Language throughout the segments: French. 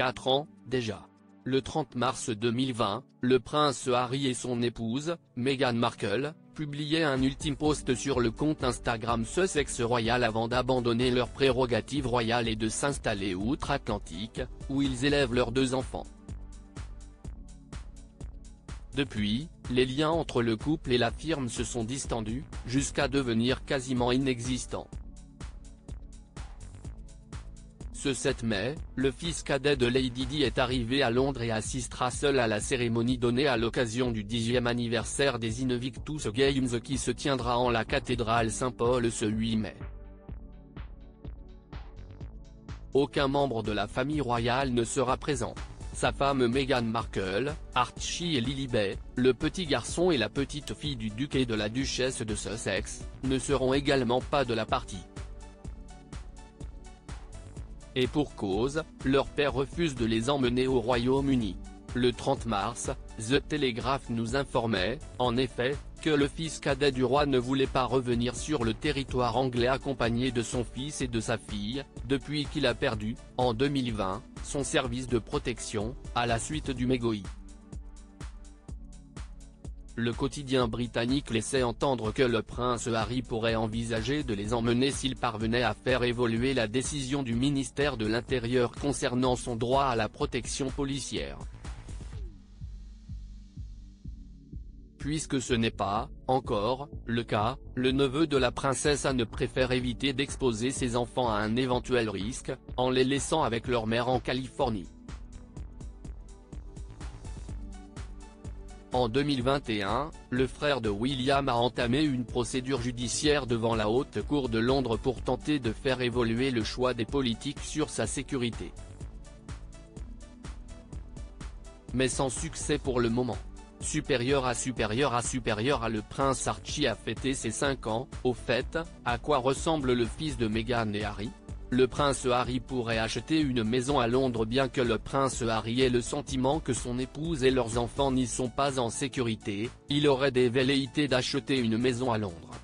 4 ans, déjà. Le 30 mars 2020, le prince Harry et son épouse, Meghan Markle, publiaient un ultime post sur le compte Instagram Sussex Royal avant d'abandonner leurs prérogatives royales et de s'installer outre-Atlantique, où ils élèvent leurs 2 enfants. Depuis, les liens entre le couple et la firme se sont distendus, jusqu'à devenir quasiment inexistants. Ce 7 mai, le fils cadet de Lady Di est arrivé à Londres et assistera seul à la cérémonie donnée à l'occasion du 10e anniversaire des Invictus Games qui se tiendra en la cathédrale Saint-Paul ce 8 mai. Aucun membre de la famille royale ne sera présent. Sa femme Meghan Markle, Archie et Lilibet, le petit garçon et la petite fille du duc et de la duchesse de Sussex, ne seront également pas de la partie. Et pour cause, leur père refuse de les emmener au Royaume-Uni. Le 30 mars, The Telegraph nous informait, en effet, que le fils cadet du roi ne voulait pas revenir sur le territoire anglais accompagné de son fils et de sa fille, depuis qu'il a perdu, en 2020, son service de protection, à la suite du mégoï. Le quotidien britannique laissait entendre que le prince Harry pourrait envisager de les emmener s'il parvenait à faire évoluer la décision du ministère de l'Intérieur concernant son droit à la protection policière. Puisque ce n'est pas, encore, le cas, le neveu de la princesse Anne préfère éviter d'exposer ses enfants à un éventuel risque, en les laissant avec leur mère en Californie. En 2021, le frère de William a entamé une procédure judiciaire devant la Haute Cour de Londres pour tenter de faire évoluer le choix des politiques sur sa sécurité. Mais sans succès pour le moment. Supérieur à le prince Archie a fêté ses 5 ans. Au fait, à quoi ressemble le fils de Meghan et Harry ? Le prince Harry pourrait acheter une maison à Londres bien que le prince Harry ait le sentiment que son épouse et leurs enfants n'y sont pas en sécurité, il aurait des velléités d'acheter une maison à Londres.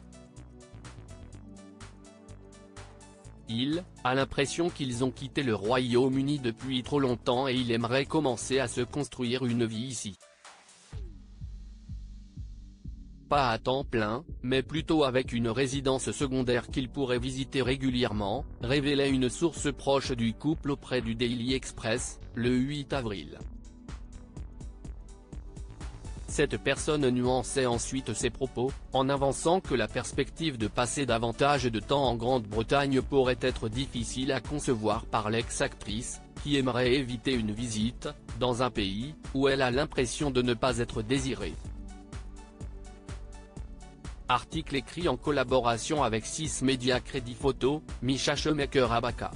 Il a l'impression qu'ils ont quitté le Royaume-Uni depuis trop longtemps et il aimerait commencer à se construire une vie ici. Pas à temps plein, mais plutôt avec une résidence secondaire qu'il pourrait visiter régulièrement, révélait une source proche du couple auprès du Daily Express, le 8 avril. Cette personne nuançait ensuite ses propos, en avançant que la perspective de passer davantage de temps en Grande-Bretagne pourrait être difficile à concevoir par l'ex-actrice, qui aimerait éviter une visite, dans un pays, où elle a l'impression de ne pas être désirée. Article écrit en collaboration avec 6 médias Crédit Photo, Misha Shoemaker Abaka.